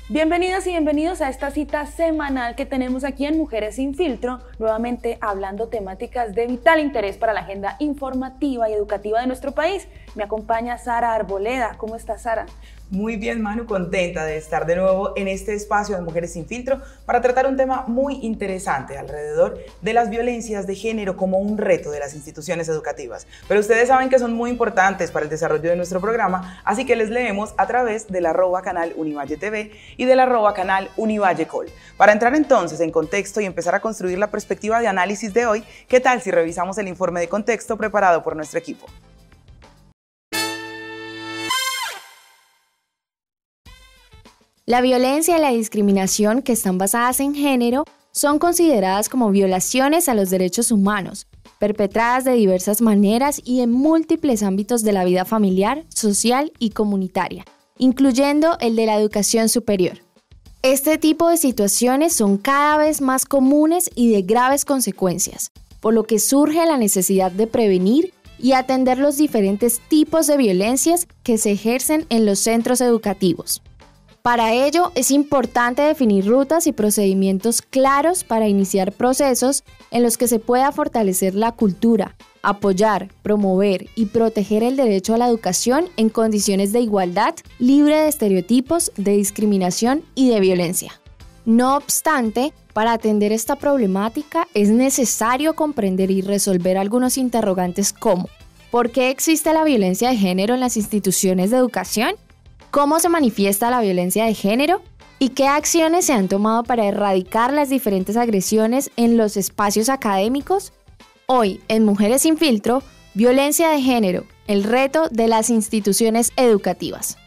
Bienvenidas y bienvenidos a esta cita semanal que tenemos aquí en Mujeres Sin Filtro, nuevamente hablando temáticas de vital interés para la agenda informativa y educativa de nuestro país. Me acompaña Sara Arboleda. ¿Cómo estás, Sara? Muy bien, Manu, contenta de estar de nuevo en este espacio de Mujeres Sin Filtro para tratar un tema muy interesante alrededor de las violencias de género como un reto de las instituciones educativas. Pero ustedes saben que son muy importantes para el desarrollo de nuestro programa, así que les leemos a través del @canal Univalle TV y del @canal Univalle Col. Para entrar entonces en contexto y empezar a construir la perspectiva de análisis de hoy, ¿qué tal si revisamos el informe de contexto preparado por nuestro equipo? La violencia y la discriminación que están basadas en género son consideradas como violaciones a los derechos humanos, perpetradas de diversas maneras y en múltiples ámbitos de la vida familiar, social y comunitaria, incluyendo el de la educación superior. Este tipo de situaciones son cada vez más comunes y de graves consecuencias, por lo que surge la necesidad de prevenir y atender los diferentes tipos de violencias que se ejercen en los centros educativos. Para ello, es importante definir rutas y procedimientos claros para iniciar procesos en los que se pueda fortalecer la cultura, apoyar, promover y proteger el derecho a la educación en condiciones de igualdad, libre de estereotipos, de discriminación y de violencia. No obstante, para atender esta problemática es necesario comprender y resolver algunos interrogantes como: ¿por qué existe la violencia de género en las instituciones de educación? ¿Cómo se manifiesta la violencia de género? ¿Y qué acciones se han tomado para erradicar las diferentes agresiones en los espacios académicos? Hoy, en Mujeres Sin Filtro, violencia de género, el reto de las instituciones educativas.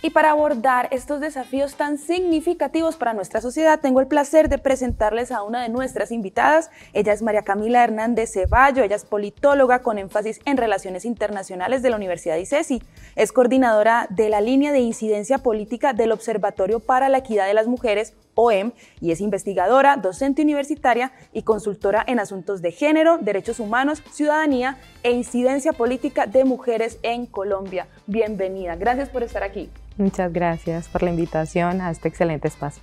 Y para abordar estos desafíos tan significativos para nuestra sociedad, tengo el placer de presentarles a una de nuestras invitadas. Ella es María Camila Hernández Ceballo, ella es politóloga con énfasis en relaciones internacionales de la Universidad ICESI. Es coordinadora de la línea de incidencia política del Observatorio para la Equidad de las Mujeres, OEM, y es investigadora, docente universitaria y consultora en asuntos de género, derechos humanos, ciudadanía e incidencia política de mujeres en Colombia. Bienvenida, gracias por estar aquí. Muchas gracias por la invitación a este excelente espacio.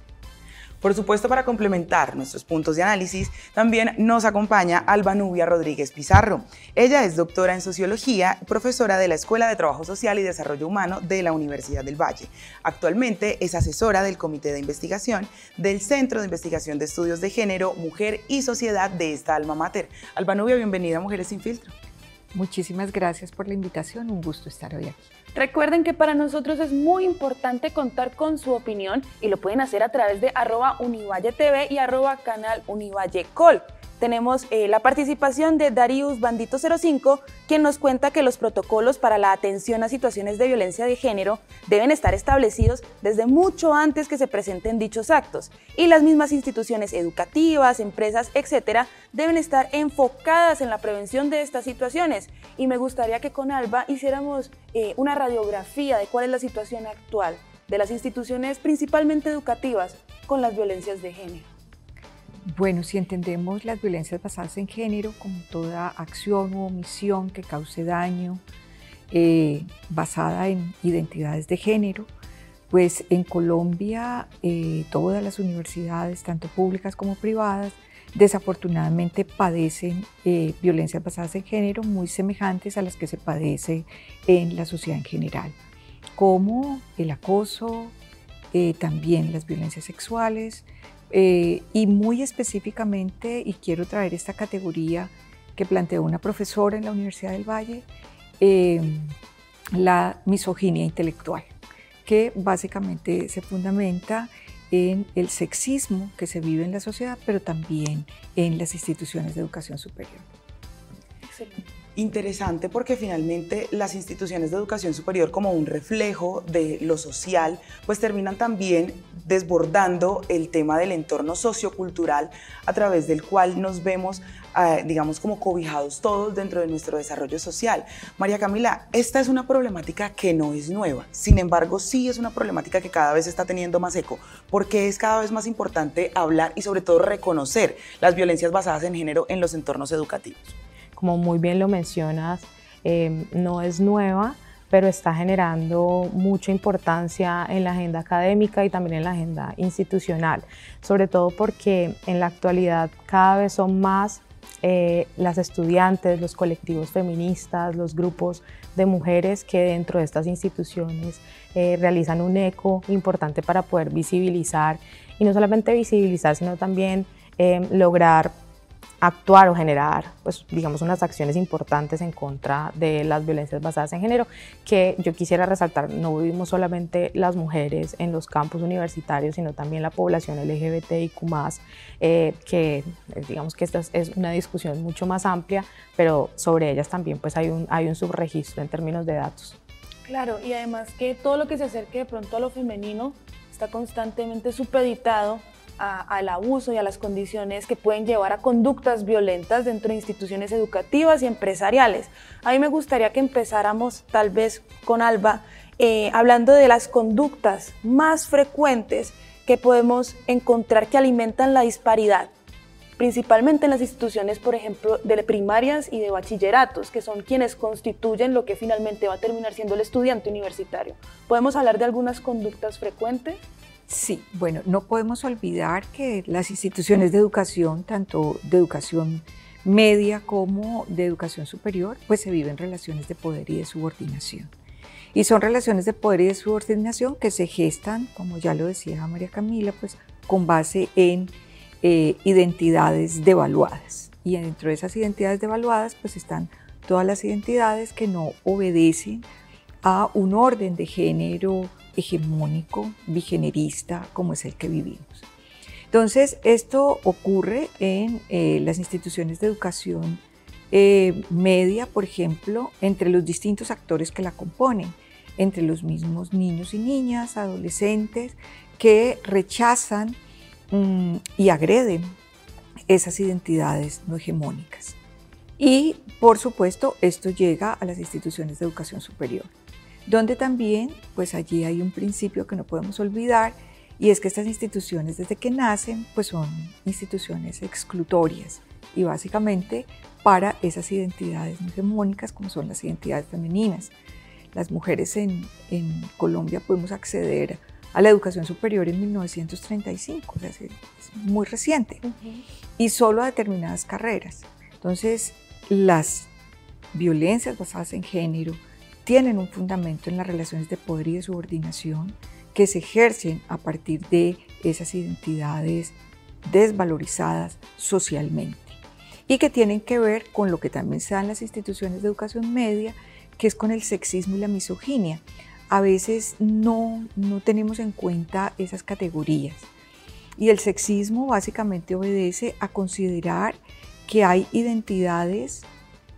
Por supuesto, para complementar nuestros puntos de análisis, también nos acompaña Alba Nubia Rodríguez Pizarro. Ella es doctora en Sociología, profesora de la Escuela de Trabajo Social y Desarrollo Humano de la Universidad del Valle. Actualmente es asesora del Comité de Investigación del Centro de Investigación de Estudios de Género, Mujer y Sociedad de esta alma mater. Alba Nubia, bienvenida a Mujeres Sin Filtro. Muchísimas gracias por la invitación, un gusto estar hoy aquí. Recuerden que para nosotros es muy importante contar con su opinión y lo pueden hacer a través de @Univalle TV y @canal Univalle Col. Tenemos la participación de Darius Bandito 05, quien nos cuenta que los protocolos para la atención a situaciones de violencia de género deben estar establecidos desde mucho antes que se presenten dichos actos, y las mismas instituciones educativas, empresas, etcétera, deben estar enfocadas en la prevención de estas situaciones. Y me gustaría que con Alba hiciéramos una radiografía de cuál es la situación actual de las instituciones principalmente educativas con las violencias de género. Bueno, si entendemos las violencias basadas en género como toda acción u omisión que cause daño basada en identidades de género, pues en Colombia todas las universidades, tanto públicas como privadas, desafortunadamente padecen violencias basadas en género muy semejantes a las que se padece en la sociedad en general, como el acoso, también las violencias sexuales, y muy específicamente, y quiero traer esta categoría que planteó una profesora en la Universidad del Valle, la misoginia intelectual, que básicamente se fundamenta en el sexismo que se vive en la sociedad, pero también en las instituciones de educación superior. Excelente. Interesante, porque finalmente las instituciones de educación superior, como un reflejo de lo social, pues terminan también desbordando el tema del entorno sociocultural a través del cual nos vemos, digamos, como cobijados todos dentro de nuestro desarrollo social. María Camila, esta es una problemática que no es nueva, sin embargo sí es una problemática que cada vez está teniendo más eco, porque es cada vez más importante hablar y sobre todo reconocer las violencias basadas en género en los entornos educativos. Como muy bien lo mencionas, no es nueva, pero está generando mucha importancia en la agenda académica y también en la agenda institucional, sobre todo porque en la actualidad cada vez son más las estudiantes, los colectivos feministas, los grupos de mujeres que dentro de estas instituciones realizan un eco importante para poder visibilizar, y no solamente visibilizar, sino también lograr actuar o generar, pues, digamos, unas acciones importantes en contra de las violencias basadas en género, que yo quisiera resaltar, no vivimos solamente las mujeres en los campus universitarios, sino también la población LGBTIQ+, que digamos que esta es una discusión mucho más amplia, pero sobre ellas también pues hay un subregistro en términos de datos. Claro, y además que todo lo que se acerque de pronto a lo femenino está constantemente supeditado al abuso y a las condiciones que pueden llevar a conductas violentas dentro de instituciones educativas y empresariales. A mí me gustaría que empezáramos tal vez con Alba, hablando de las conductas más frecuentes que podemos encontrar que alimentan la disparidad, principalmente en las instituciones, por ejemplo, de primarias y de bachilleratos, que son quienes constituyen lo que finalmente va a terminar siendo el estudiante universitario. ¿Podemos hablar de algunas conductas frecuentes? Sí, bueno, no podemos olvidar que las instituciones de educación, tanto de educación media como de educación superior, pues se viven relaciones de poder y de subordinación. Y son relaciones de poder y de subordinación que se gestan, como ya lo decía María Camila, pues con base en identidades devaluadas. Y dentro de esas identidades devaluadas, pues están todas las identidades que no obedecen a un orden de género hegemónico, bigenerista, como es el que vivimos. Entonces, esto ocurre en las instituciones de educación media, por ejemplo, entre los distintos actores que la componen, entre los mismos niños y niñas, adolescentes, que rechazan y agreden esas identidades no hegemónicas. Y, por supuesto, esto llega a las instituciones de educación superior, donde también, pues allí hay un principio que no podemos olvidar, y es que estas instituciones desde que nacen, pues son instituciones exclutorias y básicamente para esas identidades no hegemónicas como son las identidades femeninas. Las mujeres en Colombia podemos acceder a la educación superior en 1935, o sea, es muy reciente, y solo a determinadas carreras. Entonces, las violencias basadas en género tienen un fundamento en las relaciones de poder y de subordinación que se ejercen a partir de esas identidades desvalorizadas socialmente y que tienen que ver con lo que también se da en las instituciones de educación media, que es con el sexismo y la misoginia. A veces no tenemos en cuenta esas categorías, y el sexismo básicamente obedece a considerar que hay identidades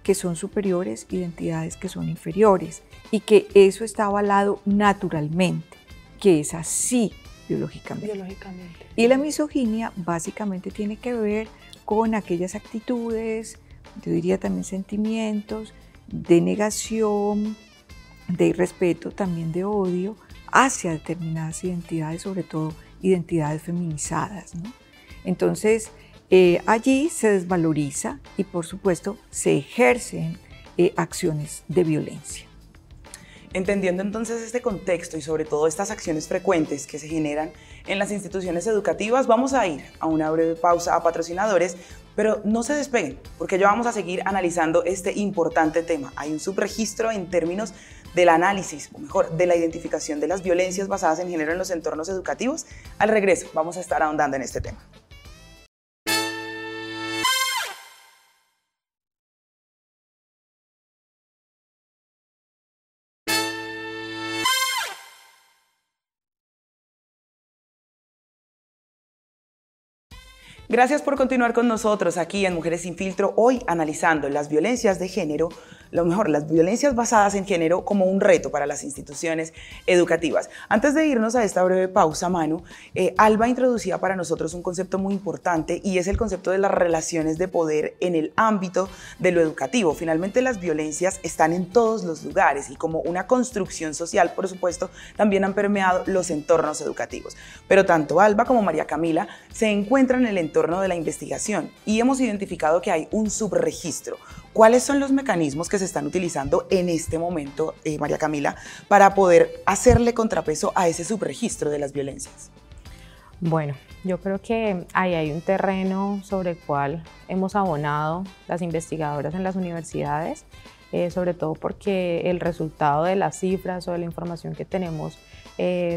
que son superiores, identidades que son inferiores, y que eso está avalado naturalmente, que es así biológicamente. Y la misoginia básicamente tiene que ver con aquellas actitudes, yo diría también sentimientos, de negación, de irrespeto, también de odio hacia determinadas identidades, sobre todo identidades feminizadas, ¿no? Entonces, allí se desvaloriza y, por supuesto, se ejercen acciones de violencia. Entendiendo entonces este contexto y sobre todo estas acciones frecuentes que se generan en las instituciones educativas, vamos a ir a una breve pausa a patrocinadores, pero no se despeguen porque ya vamos a seguir analizando este importante tema. Hay un subregistro en términos del análisis, o mejor, de la identificación de las violencias basadas en género en los entornos educativos. Al regreso vamos a estar ahondando en este tema. Gracias por continuar con nosotros aquí en Mujeres sin Filtro, hoy analizando las violencias de género, las violencias basadas en género como un reto para las instituciones educativas. Antes de irnos a esta breve pausa, Manu, Alba introducía para nosotros un concepto muy importante y es el concepto de las relaciones de poder en el ámbito de lo educativo. Finalmente, las violencias están en todos los lugares y como una construcción social, por supuesto, también han permeado los entornos educativos. Pero tanto Alba como María Camila se encuentran en el entorno entorno de la investigación y hemos identificado que hay un subregistro. ¿Cuáles son los mecanismos que se están utilizando en este momento, María Camila, para poder hacerle contrapeso a ese subregistro de las violencias? Bueno, yo creo que ahí hay un terreno sobre el cual hemos abonado las investigadoras en las universidades, sobre todo porque el resultado de las cifras o de la información que tenemos,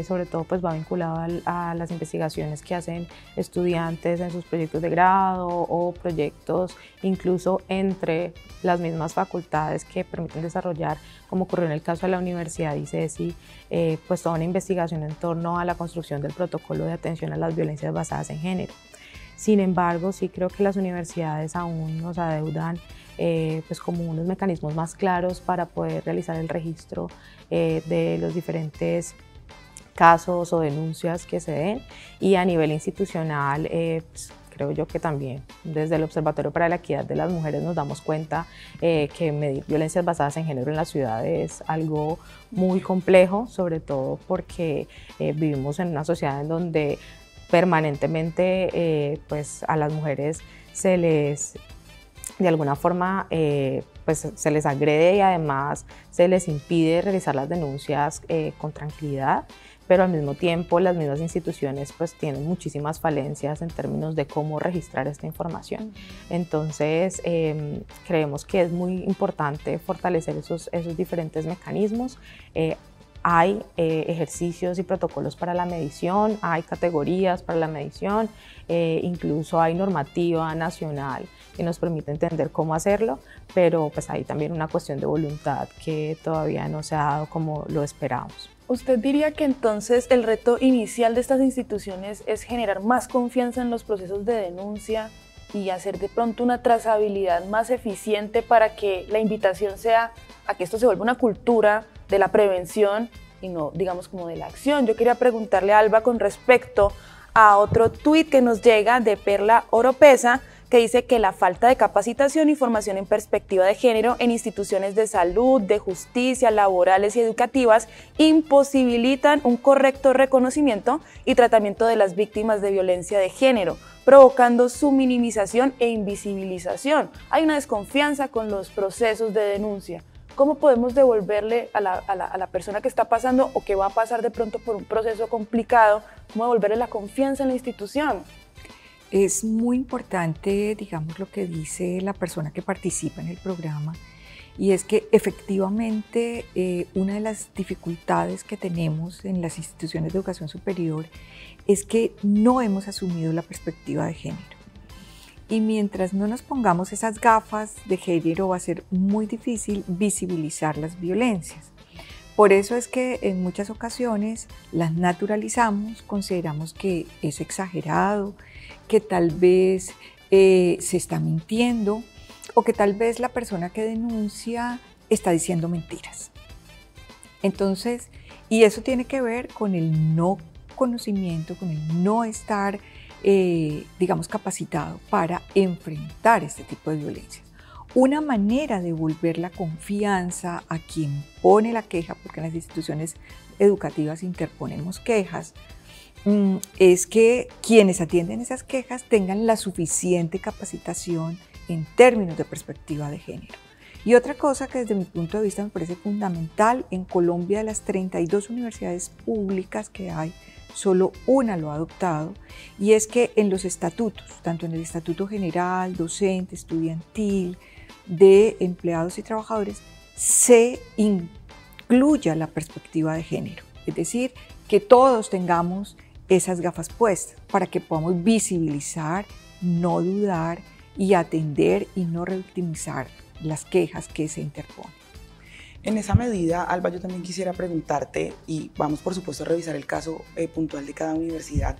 sobre todo pues va vinculado a las investigaciones que hacen estudiantes en sus proyectos de grado o proyectos incluso entre las mismas facultades que permiten desarrollar, como ocurrió en el caso de la Universidad ICESI, pues toda una investigación en torno a la construcción del protocolo de atención a las violencias basadas en género. Sin embargo, sí creo que las universidades aún nos adeudan pues como unos mecanismos más claros para poder realizar el registro de los diferentes casos o denuncias que se den, y a nivel institucional pues creo yo que también desde el Observatorio para la Equidad de las Mujeres nos damos cuenta que medir violencias basadas en género en la ciudad es algo muy complejo, sobre todo porque vivimos en una sociedad en donde permanentemente pues a las mujeres se les de alguna forma pues se les agrede y además se les impide realizar las denuncias con tranquilidad, pero al mismo tiempo las mismas instituciones pues tienen muchísimas falencias en términos de cómo registrar esta información. Entonces creemos que es muy importante fortalecer esos diferentes mecanismos. Hay ejercicios y protocolos para la medición, hay categorías para la medición, incluso hay normativa nacional que nos permite entender cómo hacerlo, pero pues hay también una cuestión de voluntad que todavía no se ha dado como lo esperábamos. ¿Usted diría que entonces el reto inicial de estas instituciones es generar más confianza en los procesos de denuncia y hacer de pronto una trazabilidad más eficiente para que la invitación sea a que esto se vuelva una cultura de la prevención y no, digamos, como de la acción? Yo quería preguntarle a Alba con respecto a otro tuit que nos llega de Perla Oropesa, que dice que la falta de capacitación y formación en perspectiva de género en instituciones de salud, de justicia, laborales y educativas imposibilitan un correcto reconocimiento y tratamiento de las víctimas de violencia de género, provocando su minimización e invisibilización. Hay una desconfianza con los procesos de denuncia. ¿Cómo podemos devolverle a la persona que está pasando o que va a pasar de pronto por un proceso complicado, cómo devolverle la confianza en la institución? Es muy importante, digamos, lo que dice la persona que participa en el programa, y es que efectivamente una de las dificultades que tenemos en las instituciones de educación superior es que no hemos asumido la perspectiva de género. Y mientras no nos pongamos esas gafas de género va a ser muy difícil visibilizar las violencias. Por eso es que en muchas ocasiones las naturalizamos, consideramos que es exagerado, que tal vez se está mintiendo o que tal vez la persona que denuncia está diciendo mentiras. Entonces, y eso tiene que ver con el no conocimiento, con el no estar, digamos, capacitado para enfrentar este tipo de violencias. Una manera de devolver la confianza a quien pone la queja, porque en las instituciones educativas interponemos quejas, es que quienes atienden esas quejas tengan la suficiente capacitación en términos de perspectiva de género. Y otra cosa que desde mi punto de vista me parece fundamental, en Colombia de las 32 universidades públicas que hay, solo una lo ha adoptado, y es que en los estatutos, tanto en el Estatuto General, Docente, Estudiantil, de Empleados y Trabajadores, se incluya la perspectiva de género. Es decir, que todos tengamos esas gafas puestas para que podamos visibilizar, no dudar y atender y no revictimizar las quejas que se interponen. En esa medida, Alba, yo también quisiera preguntarte, y vamos por supuesto a revisar el caso puntual de cada universidad,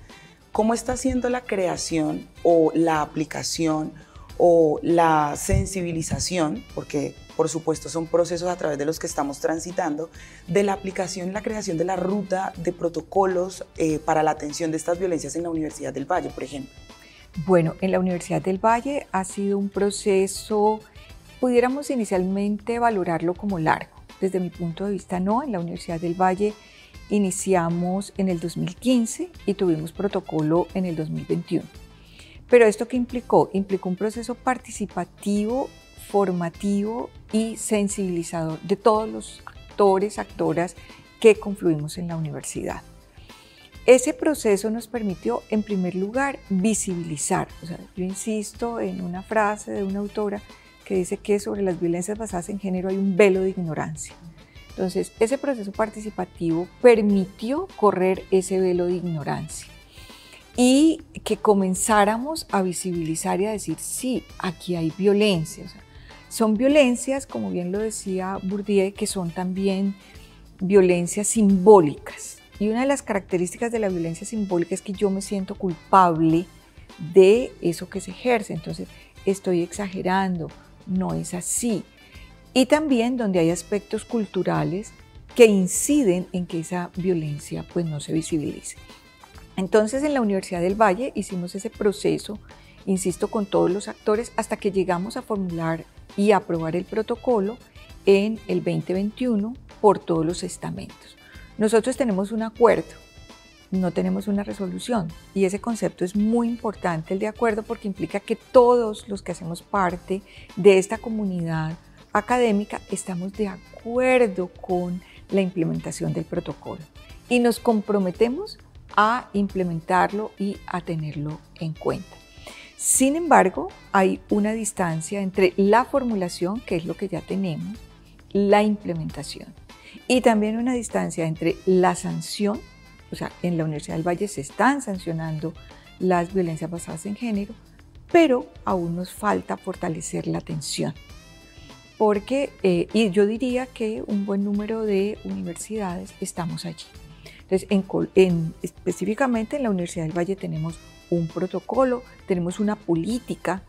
¿cómo está siendo la creación o la aplicación o la sensibilización, porque por supuesto son procesos a través de los que estamos transitando, de la aplicación y la creación de la ruta de protocolos para la atención de estas violencias en la Universidad del Valle, por ejemplo? Bueno, en la Universidad del Valle ha sido un proceso, pudiéramos inicialmente valorarlo como largo. Desde mi punto de vista no, en la Universidad del Valle iniciamos en el 2015 y tuvimos protocolo en el 2021. Pero ¿esto qué implicó? Implicó un proceso participativo, formativo y sensibilizador de todos los actores, actoras que confluimos en la universidad. Ese proceso nos permitió, en primer lugar, visibilizar. O sea, yo insisto en una frase de una autora que dice que sobre las violencias basadas en género hay un velo de ignorancia. Entonces, ese proceso participativo permitió correr ese velo de ignorancia y que comenzáramos a visibilizar y a decir, sí, aquí hay violencia. O sea, son violencias, como bien lo decía Bourdieu, que son también violencias simbólicas. Y una de las características de la violencia simbólica es que yo me siento culpable de eso que se ejerce. Entonces, estoy exagerando, no es así. Y también donde hay aspectos culturales que inciden en que esa violencia pues no se visibilice. Entonces en la Universidad del Valle hicimos ese proceso, insisto, con todos los actores hasta que llegamos a formular y aprobar el protocolo en el 2021 por todos los estamentos. Nosotros tenemos un acuerdo, no tenemos una resolución y ese concepto es muy importante, el de acuerdo, porque implica que todos los que hacemos parte de esta comunidad académica estamos de acuerdo con la implementación del protocolo y nos comprometemos a implementarlo y a tenerlo en cuenta. Sin embargo, hay una distancia entre la formulación, que es lo que ya tenemos, la implementación, y también una distancia entre la sanción. O sea, en la Universidad del Valle se están sancionando las violencias basadas en género, pero aún nos falta fortalecer la atención. Porque, y yo diría que un buen número de universidades estamos allí. Entonces, específicamente en la Universidad del Valle tenemos un protocolo, tenemos una política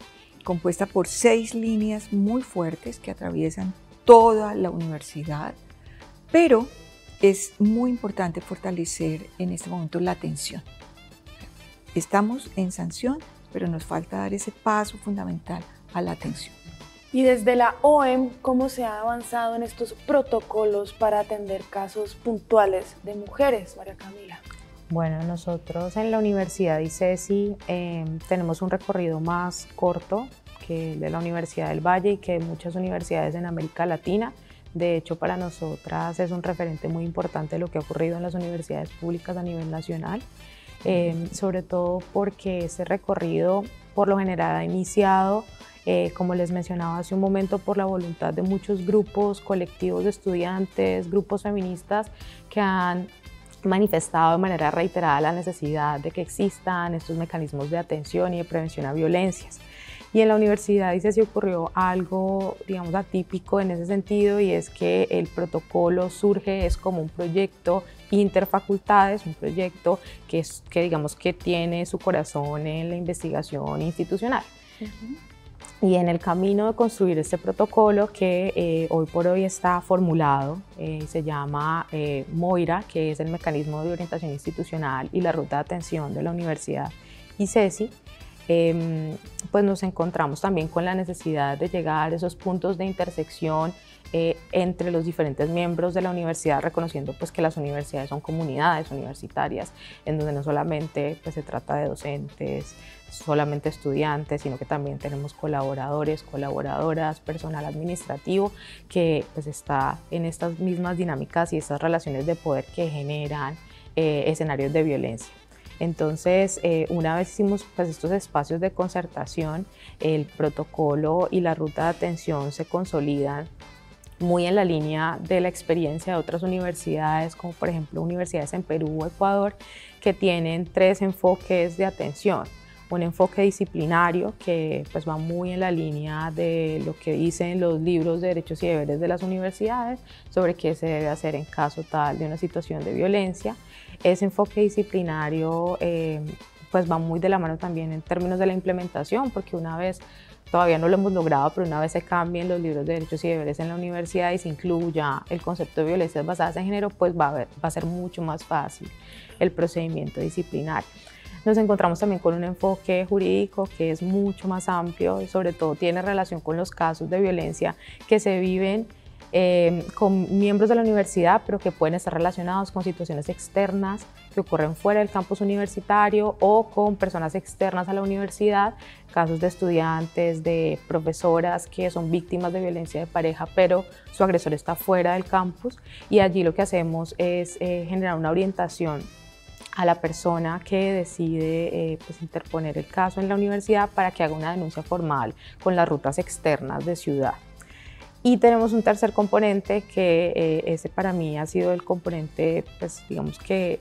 compuesta por 6 líneas muy fuertes que atraviesan toda la universidad, pero es muy importante fortalecer en este momento la atención. Estamos en sanción, pero nos falta dar ese paso fundamental a la atención. Y desde la OEM, ¿cómo se ha avanzado en estos protocolos para atender casos puntuales de mujeres, María Camila? Bueno, nosotros en la Universidad ICESI tenemos un recorrido más corto que el de la Universidad del Valle y que muchas universidades en América Latina. De hecho, para nosotras es un referente muy importante lo que ha ocurrido en las universidades públicas a nivel nacional, sobre todo porque ese recorrido por lo general ha iniciado, como les mencionaba hace un momento, por la voluntad de muchos grupos, colectivos de estudiantes, grupos feministas que han manifestado de manera reiterada la necesidad de que existan estos mecanismos de atención y de prevención a violencias. Y en la universidad se ocurrió algo, digamos, atípico en ese sentido, y es que el protocolo surge, es como un proyecto interfacultades, un proyecto que digamos que tiene su corazón en la investigación institucional. Y en el camino de construir este protocolo que hoy por hoy está formulado, se llama MOIRA, que es el Mecanismo de Orientación Institucional y la Ruta de Atención de la Universidad ICESI, pues nos encontramos también con la necesidad de llegar a esos puntos de intersección entre los diferentes miembros de la universidad, reconociendo pues que las universidades son comunidades universitarias en donde no solamente pues se trata de docentes, solamente estudiantes, sino que también tenemos colaboradores, colaboradoras, personal administrativo que pues está en estas mismas dinámicas y estas relaciones de poder que generan escenarios de violencia. Entonces, una vez hicimos pues, estos espacios de concertación, el protocolo y la ruta de atención se consolidan muy en la línea de la experiencia de otras universidades, como por ejemplo universidades en Perú o Ecuador, que tienen 3 enfoques de atención. Un enfoque disciplinario que pues, va muy en la línea de lo que dicen los libros de derechos y deberes de las universidades sobre qué se debe hacer en caso tal de una situación de violencia. Ese enfoque disciplinario pues va muy de la mano también en términos de la implementación, porque una vez, todavía no lo hemos logrado, pero una vez se cambien los libros de derechos y deberes en la universidad y se incluya el concepto de violencias basadas en género, pues va a ser mucho más fácil el procedimiento disciplinario. Nos encontramos también con un enfoque jurídico que es mucho más amplio y sobre todo tiene relación con los casos de violencia que se viven con miembros de la universidad, pero que pueden estar relacionados con situaciones externas que ocurren fuera del campus universitario o con personas externas a la universidad, casos de estudiantes, de profesoras que son víctimas de violencia de pareja, pero su agresor está fuera del campus, y allí lo que hacemos es generar una orientación a la persona que decide pues, interponer el caso en la universidad para que haga una denuncia formal con las rutas externas de ciudad. Y tenemos un tercer componente que ese para mí ha sido el componente, pues digamos que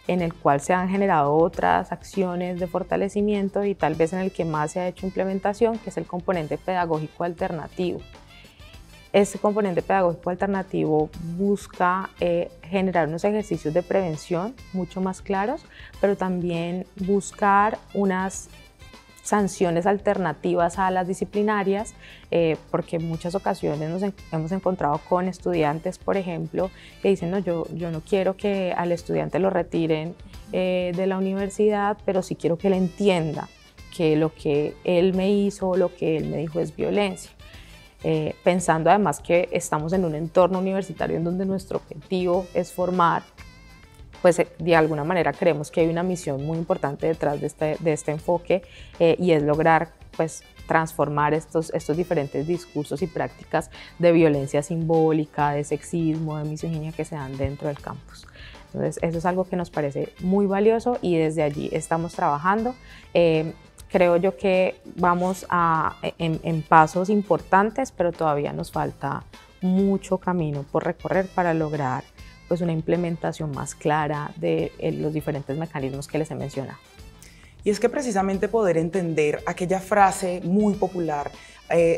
en el cual se han generado otras acciones de fortalecimiento y tal vez en el que más se ha hecho implementación, que es el componente pedagógico alternativo. Este componente pedagógico alternativo busca generar unos ejercicios de prevención mucho más claros, pero también buscar unas sanciones alternativas a las disciplinarias, porque en muchas ocasiones nos hemos encontrado con estudiantes, por ejemplo, que dicen, no, yo no quiero que al estudiante lo retiren de la universidad, pero sí quiero que él entienda que lo que él me hizo o lo que él me dijo es violencia. Pensando además que estamos en un entorno universitario en donde nuestro objetivo es formar, pues de alguna manera creemos que hay una misión muy importante detrás de este enfoque, y es lograr pues transformar estos diferentes discursos y prácticas de violencia simbólica, de sexismo, de misoginia que se dan dentro del campus. Entonces eso es algo que nos parece muy valioso y desde allí estamos trabajando. Creo yo que vamos en pasos importantes, pero todavía nos falta mucho camino por recorrer para lograr pues, una implementación más clara de los diferentes mecanismos que les he mencionado. Y es que precisamente poder entender aquella frase muy popular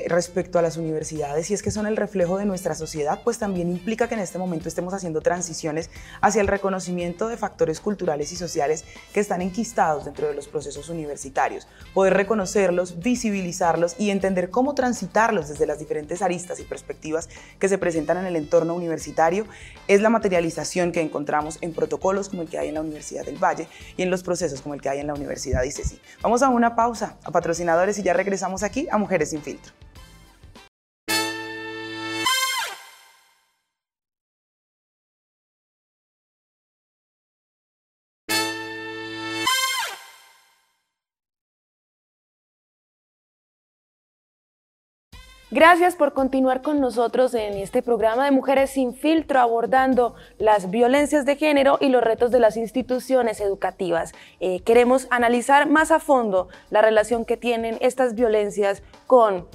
respecto a las universidades, y es que son el reflejo de nuestra sociedad, pues también implica que en este momento estemos haciendo transiciones hacia el reconocimiento de factores culturales y sociales que están enquistados dentro de los procesos universitarios. Poder reconocerlos, visibilizarlos y entender cómo transitarlos desde las diferentes aristas y perspectivas que se presentan en el entorno universitario es la materialización que encontramos en protocolos como el que hay en la Universidad del Valle y en los procesos como el que hay en la Universidad ICESI. Vamos a una pausa, a patrocinadores, y ya regresamos aquí a Mujeres Sin Filtro. Gracias por continuar con nosotros en este programa de Mujeres Sin Filtro, abordando las violencias de género y los retos de las instituciones educativas. Queremos analizar más a fondo la relación que tienen estas violencias con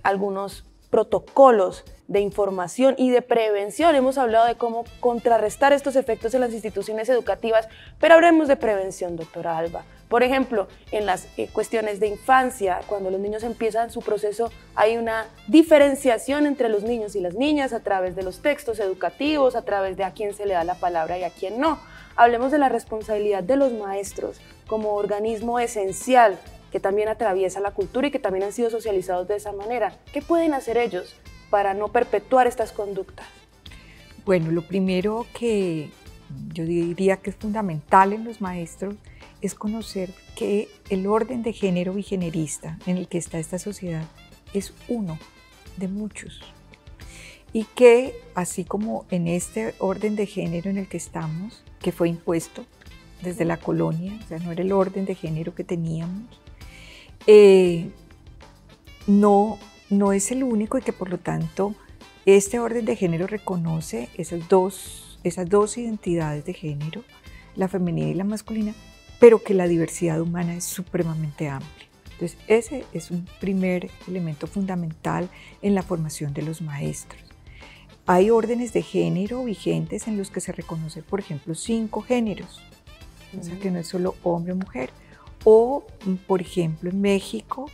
algunos protocolos de información y de prevención. Hemos hablado de cómo contrarrestar estos efectos en las instituciones educativas, pero hablemos de prevención, doctora Alba. Por ejemplo, en las cuestiones de infancia, cuando los niños empiezan su proceso, hay una diferenciación entre los niños y las niñas a través de los textos educativos, a través de a quién se le da la palabra y a quién no. Hablemos de la responsabilidad de los maestros como organismo esencial que también atraviesa la cultura y que también han sido socializados de esa manera. ¿Qué pueden hacer ellos para no perpetuar estas conductas? Bueno, lo primero que yo diría que es fundamental en los maestros es conocer que el orden de género bigenerista en el que está esta sociedad es uno de muchos, y que así como en este orden de género en el que estamos, que fue impuesto desde la colonia, o sea, no era el orden de género que teníamos, no es el único, y que por lo tanto este orden de género reconoce esas dos identidades de género, la femenina y la masculina, pero que la diversidad humana es supremamente amplia. Entonces ese es un primer elemento fundamental en la formación de los maestros. Hay órdenes de género vigentes en los que se reconoce, por ejemplo, 5 géneros, o sea que no es solo hombre o mujer. O, por ejemplo, en México,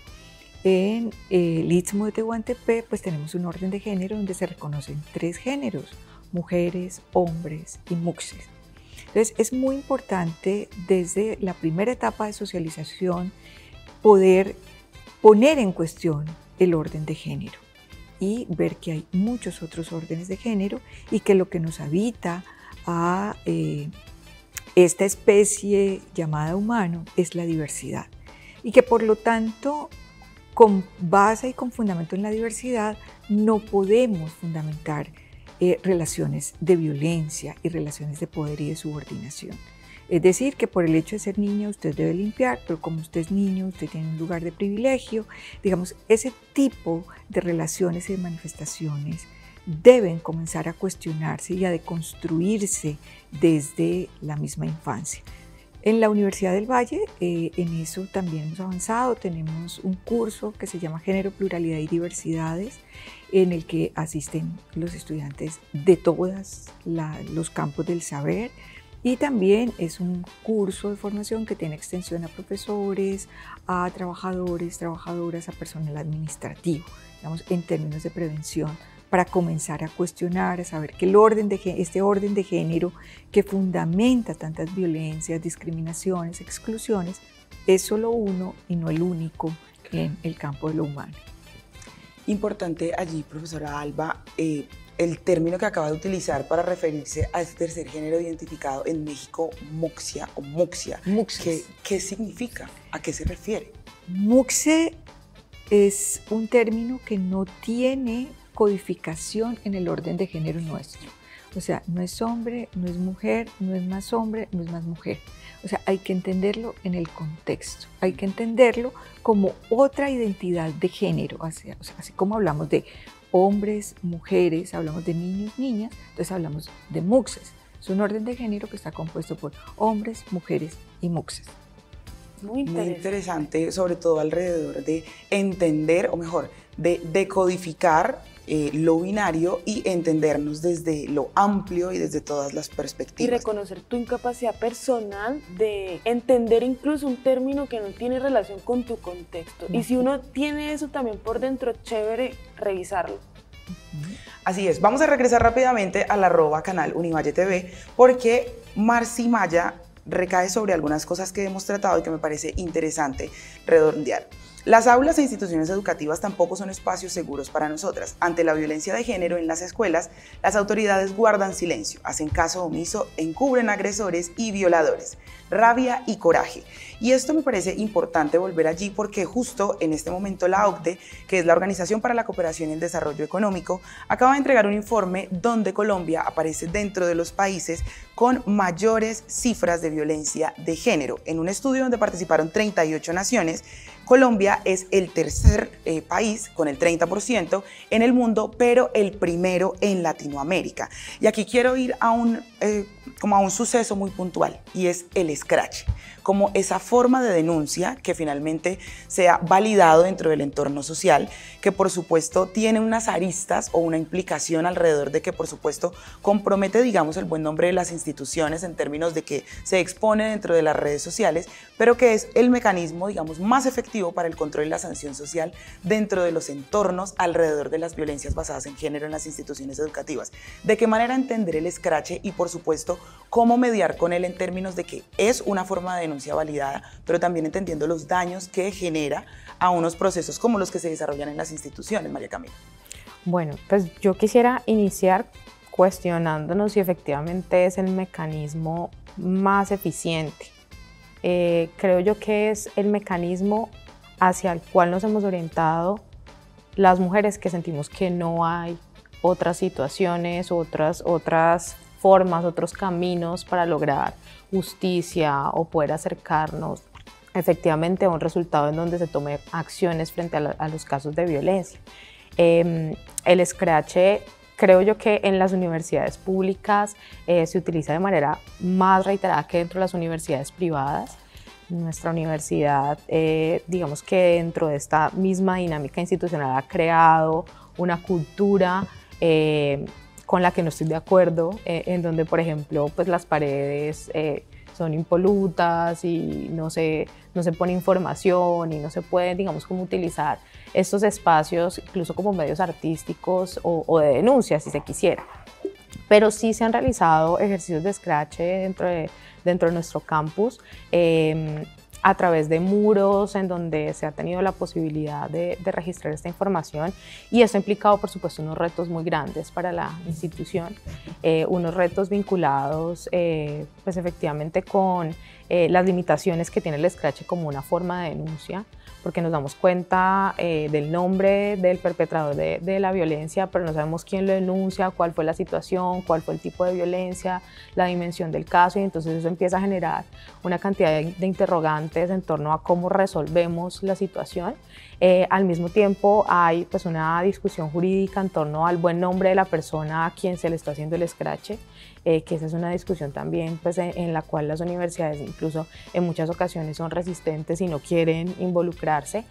en el Istmo de Tehuantepec, pues tenemos un orden de género donde se reconocen 3 géneros, mujeres, hombres y muxes. Entonces es muy importante desde la primera etapa de socialización poder poner en cuestión el orden de género y ver que hay muchos otros órdenes de género y que lo que nos habita a esta especie llamada humano es la diversidad, y que por lo tanto con base y con fundamento en la diversidad no podemos fundamentar relaciones de violencia y relaciones de poder y de subordinación. Es decir, que por el hecho de ser niña usted debe limpiar, pero como usted es niño, usted tiene un lugar de privilegio. Digamos, ese tipo de relaciones y de manifestaciones deben comenzar a cuestionarse y a deconstruirse desde la misma infancia. En la Universidad del Valle, en eso también hemos avanzado. Tenemos un curso que se llama Género, Pluralidad y Diversidades, en el que asisten los estudiantes de todos los campos del saber, y también es un curso de formación que tiene extensión a profesores, a trabajadores, trabajadoras, a personal administrativo, digamos, en términos de prevención, para comenzar a cuestionar, a saber que este orden de género que fundamenta tantas violencias, discriminaciones, exclusiones, es solo uno y no el único en el campo de lo humano. Importante allí, profesora Alba, el término que acaba de utilizar para referirse a este tercer género identificado en México, muxia o muxia. ¿Qué significa? ¿A qué se refiere? Muxe es un término que no tiene codificación en el orden de género nuestro. O sea, no es hombre, no es mujer, no es más hombre, no es más mujer. O sea, hay que entenderlo en el contexto, hay que entenderlo como otra identidad de género. O sea, así como hablamos de hombres, mujeres, hablamos de niños, niñas, entonces hablamos de muxes. Es un orden de género que está compuesto por hombres, mujeres y muxes. Muy interesante, sobre todo alrededor de entender, o mejor, de decodificar lo binario y entendernos desde lo amplio y desde todas las perspectivas. Y reconocer tu incapacidad personal de entender incluso un término que no tiene relación con tu contexto. Y si uno tiene eso también por dentro, chévere revisarlo. Así es, vamos a regresar rápidamente al @canal Univalle TV, porque Marci Maya recae sobre algunas cosas que hemos tratado y que me parece interesante redondear. Las aulas e instituciones educativas tampoco son espacios seguros para nosotras. Ante la violencia de género en las escuelas, las autoridades guardan silencio, hacen caso omiso, encubren agresores y violadores. Rabia y coraje. Y esto me parece importante volver allí porque justo en este momento la OCDE, que es la Organización para la Cooperación y el Desarrollo Económico, acaba de entregar un informe donde Colombia aparece dentro de los países con mayores cifras de violencia de género. En un estudio donde participaron 38 naciones, Colombia es el tercer país con el 30% en el mundo, pero el primero en Latinoamérica. Y aquí quiero ir a como a un suceso muy puntual, y es el escrache, como esa forma de denuncia que finalmente se ha validado dentro del entorno social, que por supuesto tiene unas aristas o una implicación alrededor de que por supuesto compromete, digamos, el buen nombre de las instituciones en términos de que se expone dentro de las redes sociales, pero que es el mecanismo, digamos, más efectivo para el control y la sanción social dentro de los entornos alrededor de las violencias basadas en género en las instituciones educativas. ¿De qué manera entender el escrache y por supuesto cómo mediar con él en términos de que es una forma de denuncia validada, pero también entendiendo los daños que genera a unos procesos como los que se desarrollan en las instituciones, María Camila? Bueno, pues yo quisiera iniciar cuestionándonos si efectivamente es el mecanismo más eficiente. Creo yo que es el mecanismo hacia el cual nos hemos orientado las mujeres que sentimos que no hay otras situaciones, otras formas, otros caminos para lograr justicia o poder acercarnos efectivamente a un resultado en donde se tomen acciones frente a los casos de violencia. El escrache, creo yo que en las universidades públicas se utiliza de manera más reiterada que dentro de las universidades privadas. Nuestra universidad, digamos que dentro de esta misma dinámica institucional ha creado una cultura con la que no estoy de acuerdo, en donde, por ejemplo, pues las paredes son impolutas y no se pone información y no se puede, digamos, como utilizar estos espacios incluso como medios artísticos o de denuncia, si se quisiera. Pero sí se han realizado ejercicios de escrache dentro de nuestro campus. a través de muros en donde se ha tenido la posibilidad de registrar esta información, y esto ha implicado, por supuesto, unos retos muy grandes para la institución, unos retos vinculados pues efectivamente con las limitaciones que tiene el escrache como una forma de denuncia, porque nos damos cuenta del nombre del perpetrador de la violencia, pero no sabemos quién lo denuncia, cuál fue la situación, cuál fue el tipo de violencia, la dimensión del caso, y entonces eso empieza a generar una cantidad de interrogantes en torno a cómo resolvemos la situación. Al mismo tiempo hay pues una discusión jurídica en torno al buen nombre de la persona a quien se le está haciendo el escrache, que esa es una discusión también pues, en la cual las universidades incluso en muchas ocasiones son resistentes y no quieren involucrarse.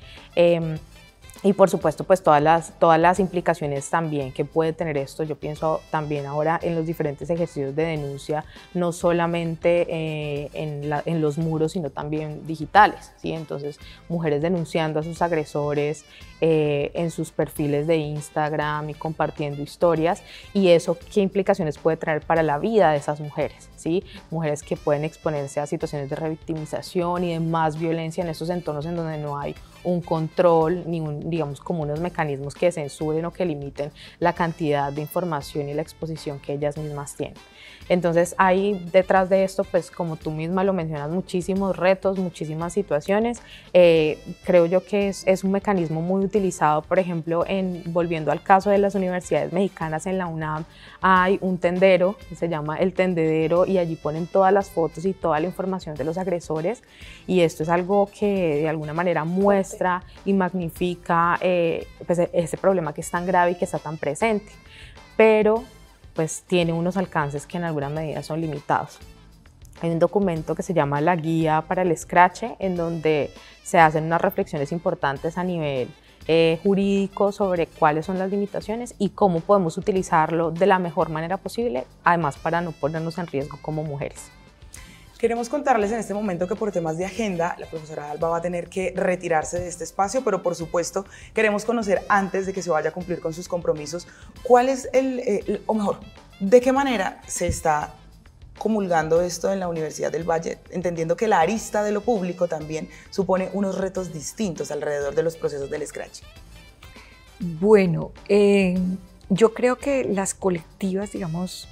Y por supuesto, pues todas las implicaciones también que puede tener esto. Yo pienso también ahora en los diferentes ejercicios de denuncia, no solamente en los muros, sino también digitales, ¿sí? Entonces, mujeres denunciando a sus agresores en sus perfiles de Instagram y compartiendo historias, y eso qué implicaciones puede traer para la vida de esas mujeres, ¿sí? Mujeres que pueden exponerse a situaciones de revictimización y de más violencia en esos entornos en donde no hay un control ni digamos como unos mecanismos que censuren o que limiten la cantidad de información y la exposición que ellas mismas tienen. Entonces hay detrás de esto, pues como tú misma lo mencionas, muchísimos retos, muchísimas situaciones. Creo yo que es un mecanismo muy utilizado, por ejemplo, volviendo al caso de las universidades mexicanas, en la UNAM hay un tendero que se llama El Tendedero, y allí ponen todas las fotos y toda la información de los agresores, y esto es algo que de alguna manera muestra y magnifica pues, ese problema que es tan grave y que está tan presente, pero pues tiene unos alcances que en alguna medida son limitados. Hay un documento que se llama La Guía para el Escrache, en donde se hacen unas reflexiones importantes a nivel jurídico sobre cuáles son las limitaciones y cómo podemos utilizarlo de la mejor manera posible, además para no ponernos en riesgo como mujeres. Queremos contarles en este momento que por temas de agenda la profesora Alba va a tener que retirarse de este espacio, pero por supuesto queremos conocer, antes de que se vaya a cumplir con sus compromisos, cuál es o mejor, de qué manera se está comulgando esto en la Universidad del Valle, entendiendo que la arista de lo público también supone unos retos distintos alrededor de los procesos del escrache. Bueno, yo creo que las colectivas, digamos,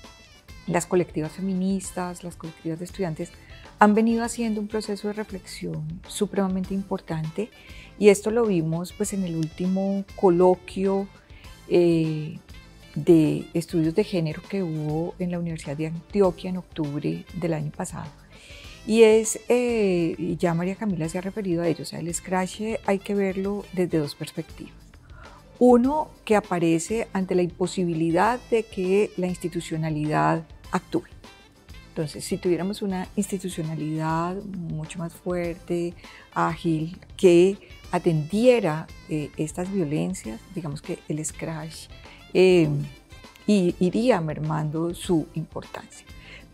las colectivas feministas, las colectivas de estudiantes han venido haciendo un proceso de reflexión supremamente importante, y esto lo vimos pues en el último coloquio de estudios de género que hubo en la Universidad de Antioquia en octubre del año pasado. Y ya María Camila se ha referido a ello, o sea, el escrache hay que verlo desde dos perspectivas. Uno, que aparece ante la imposibilidad de que la institucionalidad actúe. Entonces, si tuviéramos una institucionalidad mucho más fuerte, ágil, que atendiera estas violencias, digamos que el escrache iría mermando su importancia.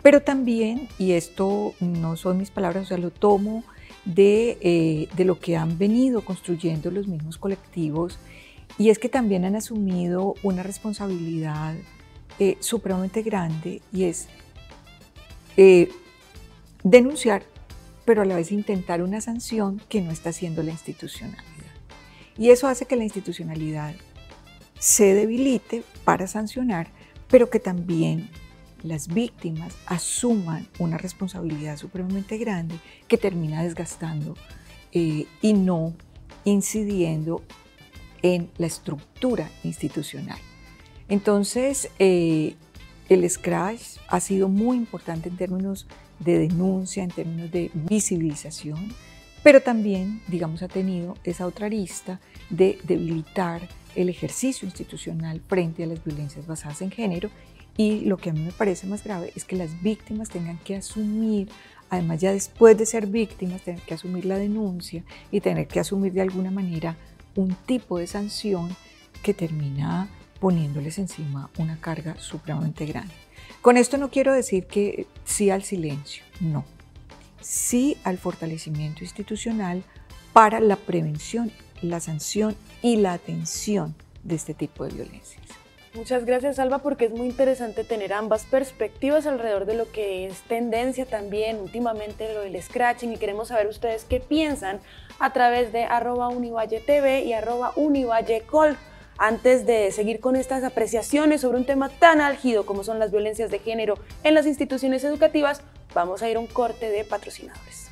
Pero también, y esto no son mis palabras, o sea, lo tomo de lo que han venido construyendo los mismos colectivos, y es que también han asumido una responsabilidad supremamente grande, y es denunciar, pero a la vez intentar una sanción que no está haciendo la institucionalidad. Y eso hace que la institucionalidad se debilite para sancionar, pero que también las víctimas asuman una responsabilidad supremamente grande que termina desgastando y no incidiendo en la estructura institucional. Entonces, el escrache ha sido muy importante en términos de denuncia, en términos de visibilización, pero también, digamos, ha tenido esa otra arista de debilitar el ejercicio institucional frente a las violencias basadas en género. Y lo que a mí me parece más grave es que las víctimas tengan que asumir, además ya después de ser víctimas, tener que asumir la denuncia y tener que asumir de alguna manera un tipo de sanción que termina poniéndoles encima una carga supremamente grande. Con esto no quiero decir que sí al silencio, no. Sí al fortalecimiento institucional para la prevención, la sanción y la atención de este tipo de violencias. Muchas gracias, Alba, porque es muy interesante tener ambas perspectivas alrededor de lo que es tendencia también últimamente, lo del scratching, y queremos saber ustedes qué piensan a través de @UnivalleTV y @UnivalleCol. Antes de seguir con estas apreciaciones sobre un tema tan álgido como son las violencias de género en las instituciones educativas, vamos a ir a un corte de patrocinadores.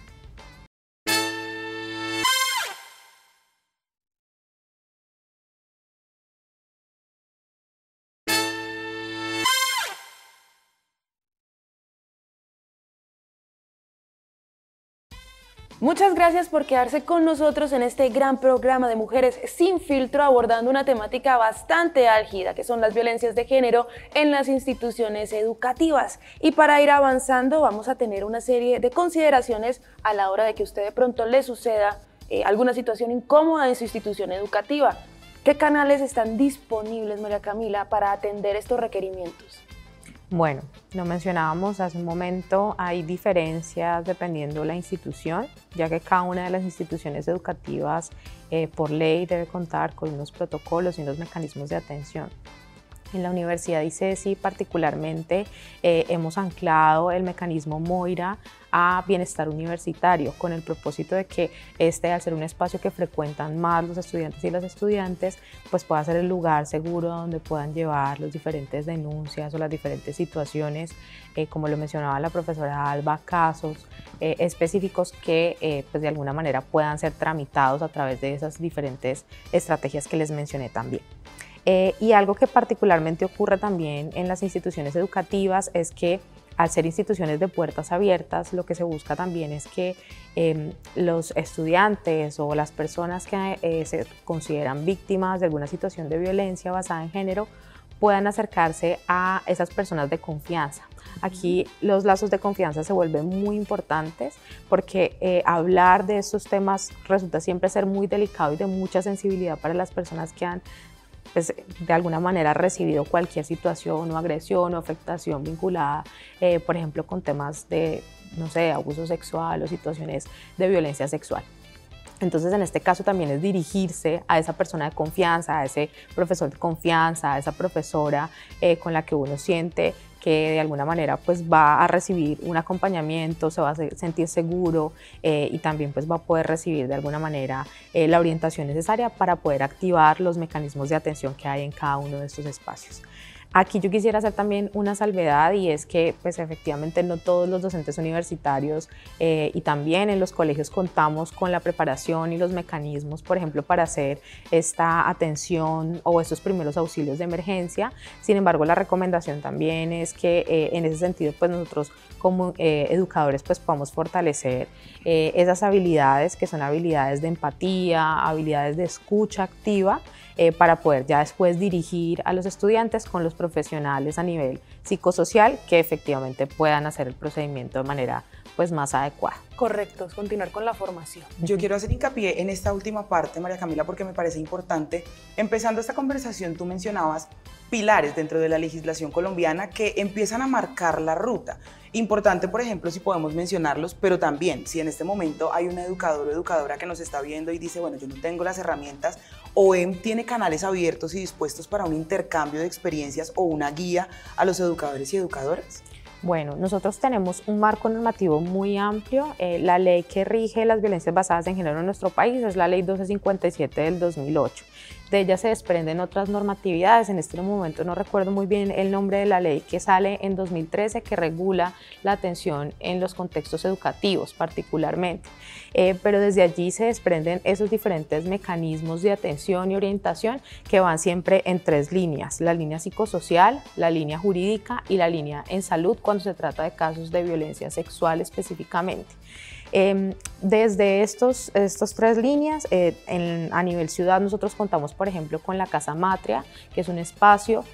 Muchas gracias por quedarse con nosotros en este gran programa de Mujeres Sin Filtro, abordando una temática bastante álgida, que son las violencias de género en las instituciones educativas. Y para ir avanzando vamos a tener una serie de consideraciones a la hora de que usted de pronto le suceda alguna situación incómoda en su institución educativa. ¿Qué canales están disponibles, María Camila, para atender estos requerimientos? Bueno, lo mencionábamos hace un momento, hay diferencias dependiendo la institución, ya que cada una de las instituciones educativas por ley debe contar con unos protocolos y unos mecanismos de atención. En la Universidad ICESI particularmente hemos anclado el mecanismo Moira a bienestar universitario, con el propósito de que al ser un espacio que frecuentan más los estudiantes y las estudiantes, pues pueda ser el lugar seguro donde puedan llevar las diferentes denuncias o las diferentes situaciones, como lo mencionaba la profesora Alba, casos específicos que pues de alguna manera puedan ser tramitados a través de esas diferentes estrategias que les mencioné también. Y algo que particularmente ocurre también en las instituciones educativas es que al ser instituciones de puertas abiertas, lo que se busca también es que los estudiantes o las personas que se consideran víctimas de alguna situación de violencia basada en género puedan acercarse a esas personas de confianza. Aquí los lazos de confianza se vuelven muy importantes porque hablar de estos temas resulta siempre ser muy delicado y de mucha sensibilidad para las personas que han pues, de alguna manera recibido cualquier situación o agresión o afectación vinculada, por ejemplo, con temas de, no sé, abuso sexual o situaciones de violencia sexual. Entonces, en este caso también es dirigirse a esa persona de confianza, a ese profesor de confianza, a esa profesora con la que uno siente que de alguna manera pues va a recibir un acompañamiento, se va a sentir seguro y también pues va a poder recibir de alguna manera la orientación necesaria para poder activar los mecanismos de atención que hay en cada uno de estos espacios. Aquí yo quisiera hacer también una salvedad y es que pues efectivamente no todos los docentes universitarios y también en los colegios contamos con la preparación y los mecanismos, por ejemplo, para hacer esta atención o estos primeros auxilios de emergencia. Sin embargo, la recomendación también es que en ese sentido pues nosotros como educadores pues podamos fortalecer esas habilidades que son habilidades de empatía, habilidades de escucha activa, para poder ya después dirigir a los estudiantes con los profesionales a nivel psicosocial que efectivamente puedan hacer el procedimiento de manera pues más adecuada. Correcto, continuar con la formación. Yo quiero hacer hincapié en esta última parte, María Camila, porque me parece importante. Empezando esta conversación, tú mencionabas pilares dentro de la legislación colombiana que empiezan a marcar la ruta. Importante, por ejemplo, si podemos mencionarlos, pero también si en este momento hay un educador o educadora que nos está viendo y dice, bueno, yo no tengo las herramientas, OEM tiene canales abiertos y dispuestos para un intercambio de experiencias o una guía a los educadores y educadoras. Bueno, nosotros tenemos un marco normativo muy amplio. La ley que rige las violencias basadas en género en nuestro país es la ley 1257 del 2008. De ella se desprenden otras normatividades. En este momento no recuerdo muy bien el nombre de la ley que sale en 2013 que regula la atención en los contextos educativos particularmente. Pero desde allí se desprenden esos diferentes mecanismos de atención y orientación que van siempre en tres líneas: la línea psicosocial, la línea jurídica y la línea en salud cuando se trata de casos de violencia sexual específicamente. Desde estas tres líneas, a nivel ciudad nosotros contamos por ejemplo con la Casa Matria, que es un espacio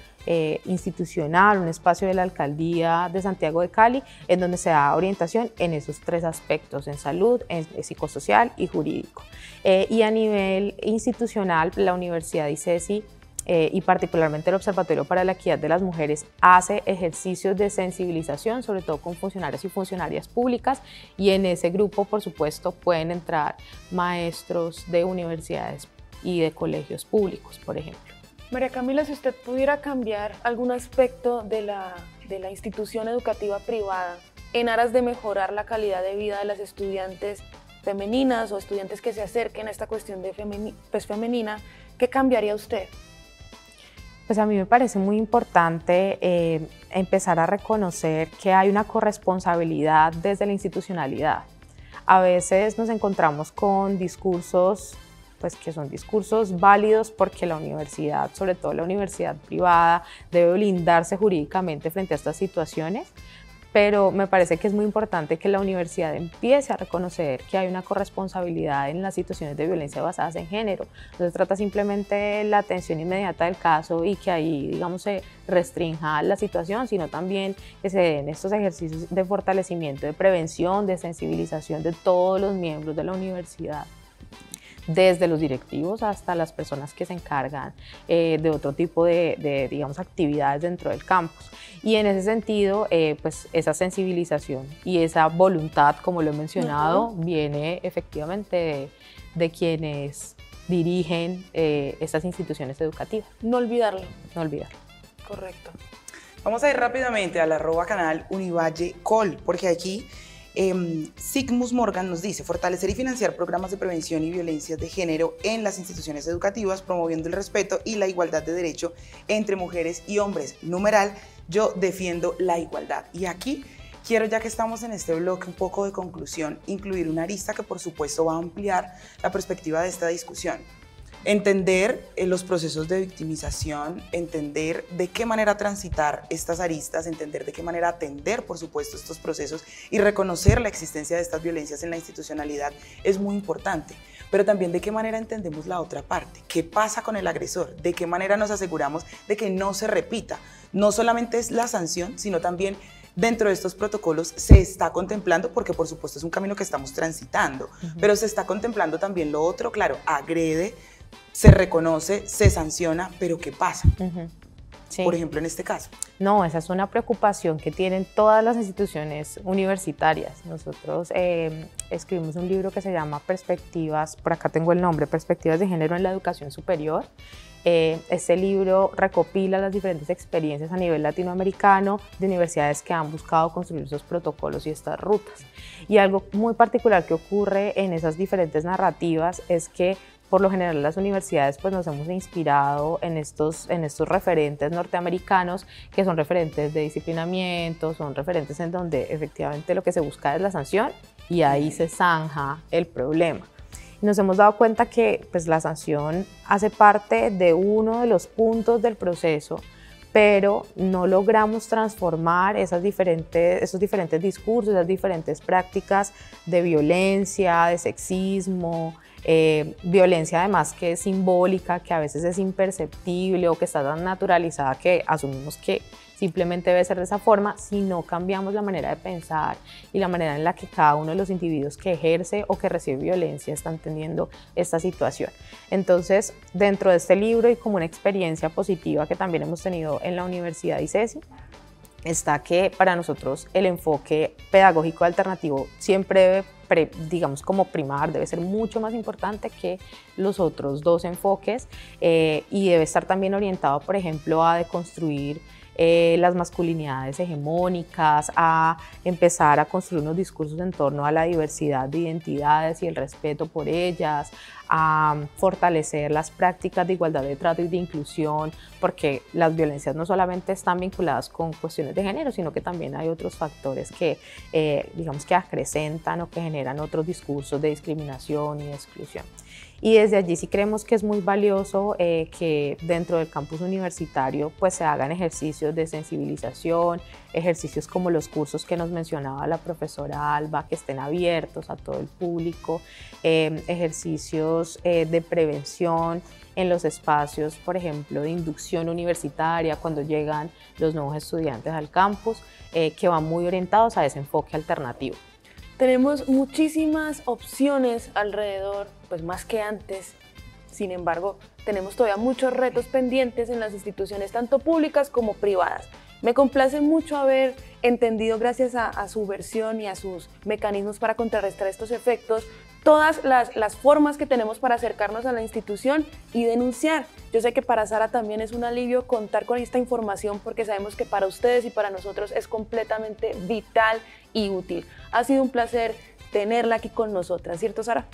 institucional, un espacio de la Alcaldía de Santiago de Cali, en donde se da orientación en esos tres aspectos, en salud, en psicosocial y jurídico. Y a nivel institucional, la Universidad ICESI y particularmente el Observatorio para la Equidad de las Mujeres hace ejercicios de sensibilización, sobre todo con funcionarios y funcionarias públicas, y en ese grupo, por supuesto, pueden entrar maestros de universidades y de colegios públicos, por ejemplo. María Camila, si usted pudiera cambiar algún aspecto de la institución educativa privada en aras de mejorar la calidad de vida de las estudiantes femeninas o estudiantes que se acerquen a esta cuestión de femenina, ¿qué cambiaría usted? Pues a mí me parece muy importante empezar a reconocer que hay una corresponsabilidad desde la institucionalidad. A veces nos encontramos con discursos pues que son discursos válidos porque la universidad, sobre todo la universidad privada, debe blindarse jurídicamente frente a estas situaciones, pero me parece que es muy importante que la universidad empiece a reconocer que hay una corresponsabilidad en las situaciones de violencia basadas en género. No se trata simplemente de la atención inmediata del caso y que ahí, digamos, se restrinja la situación, sino también que se den estos ejercicios de fortalecimiento, de prevención, de sensibilización de todos los miembros de la universidad, desde los directivos hasta las personas que se encargan de otro tipo de digamos, actividades dentro del campus. Y en ese sentido, pues esa sensibilización y esa voluntad, como lo he mencionado, viene efectivamente de quienes dirigen estas instituciones educativas. No olvidarlo. No olvidarlo. Correcto. Vamos a ir rápidamente al @canal Univalle Col, porque aquí Sigmus Morgan nos dice: fortalecer y financiar programas de prevención y violencias de género en las instituciones educativas, promoviendo el respeto y la igualdad de derecho entre mujeres y hombres. Numeral, yo defiendo la igualdad. Y aquí quiero, ya que estamos en este bloque un poco de conclusión, incluir una arista que por supuesto va a ampliar la perspectiva de esta discusión. Entender los procesos de victimización, entender de qué manera transitar estas aristas, entender de qué manera atender, por supuesto, estos procesos y reconocer la existencia de estas violencias en la institucionalidad es muy importante. Pero también de qué manera entendemos la otra parte, qué pasa con el agresor, de qué manera nos aseguramos de que no se repita. No solamente es la sanción, sino también dentro de estos protocolos se está contemplando, porque por supuesto es un camino que estamos transitando, pero se está contemplando también lo otro, claro, agrede, se reconoce, se sanciona, pero ¿qué pasa? Sí. Por ejemplo, en este caso. No, esa es una preocupación que tienen todas las instituciones universitarias. Nosotros escribimos un libro que se llama Perspectivas, por acá tengo el nombre, Perspectivas de Género en la Educación Superior. Este libro recopila las diferentes experiencias a nivel latinoamericano de universidades que han buscado construir esos protocolos y estas rutas. Y algo muy particular que ocurre en esas diferentes narrativas es que por lo general las universidades pues nos hemos inspirado en estos referentes norteamericanos que son referentes de disciplinamiento, son referentes en donde efectivamente lo que se busca es la sanción y ahí se zanja el problema. Nos hemos dado cuenta que pues, la sanción hace parte de uno de los puntos del proceso, pero no logramos transformar esos diferentes discursos, esas diferentes prácticas de violencia, de sexismo, violencia además que es simbólica, que a veces es imperceptible o que está tan naturalizada que asumimos que simplemente debe ser de esa forma, si no cambiamos la manera de pensar y la manera en la que cada uno de los individuos que ejerce o que recibe violencia está entendiendo esta situación. Entonces, dentro de este libro y como una experiencia positiva que también hemos tenido en la Universidad ICESI, está que para nosotros el enfoque pedagógico alternativo siempre debe, digamos, como primar, debe ser mucho más importante que los otros dos enfoques y debe estar también orientado, por ejemplo, a deconstruir las masculinidades hegemónicas, a empezar a construir unos discursos en torno a la diversidad de identidades y el respeto por ellas, a fortalecer las prácticas de igualdad de trato y de inclusión, porque las violencias no solamente están vinculadas con cuestiones de género, sino que también hay otros factores que, digamos, que acrecentan o que generan otros discursos de discriminación y de exclusión. Y desde allí sí creemos que es muy valioso que dentro del campus universitario pues se hagan ejercicios de sensibilización, ejercicios como los cursos que nos mencionaba la profesora Alba, que estén abiertos a todo el público, ejercicios de prevención en los espacios, por ejemplo, de inducción universitaria, cuando llegan los nuevos estudiantes al campus, que van muy orientados a ese enfoque alternativo. Tenemos muchísimas opciones alrededor, pues más que antes. Sin embargo, tenemos todavía muchos retos pendientes en las instituciones, tanto públicas como privadas. Me complace mucho haber entendido gracias a su versión y a sus mecanismos para contrarrestar estos efectos, todas las formas que tenemos para acercarnos a la institución y denunciar. Yo sé que para Sara también es un alivio contar con esta información porque sabemos que para ustedes y para nosotros es completamente vital y útil. Ha sido un placer tenerla aquí con nosotras, ¿cierto, Sara?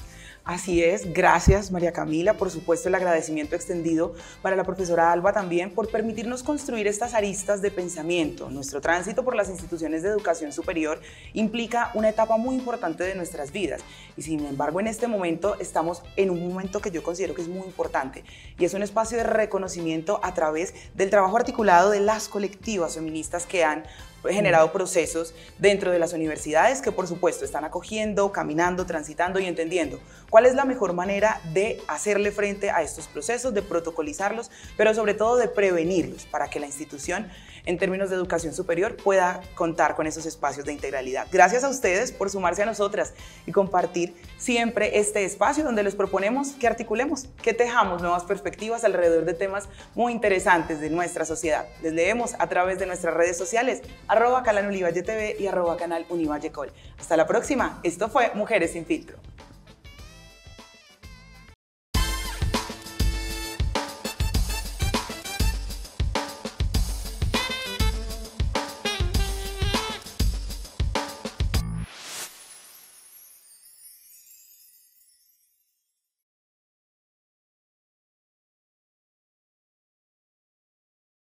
Así es, gracias María Camila, por supuesto el agradecimiento extendido para la profesora Alba también por permitirnos construir estas aristas de pensamiento. Nuestro tránsito por las instituciones de educación superior implica una etapa muy importante de nuestras vidas y sin embargo en este momento estamos en un momento que yo considero que es muy importante y es un espacio de reconocimiento a través del trabajo articulado de las colectivas feministas que han generado procesos dentro de las universidades que por supuesto están acogiendo, caminando, transitando y entendiendo cuál es la mejor manera de hacerle frente a estos procesos, de protocolizarlos, pero sobre todo de prevenirlos para que la institución en términos de educación superior pueda contar con esos espacios de integralidad. Gracias a ustedes por sumarse a nosotras y compartir siempre este espacio donde les proponemos que articulemos, que tejamos nuevas perspectivas alrededor de temas muy interesantes de nuestra sociedad. Les leemos a través de nuestras redes sociales, @canal Univalle TV y @canal Univalle Col. Hasta la próxima. Esto fue Mujeres sin Filtro.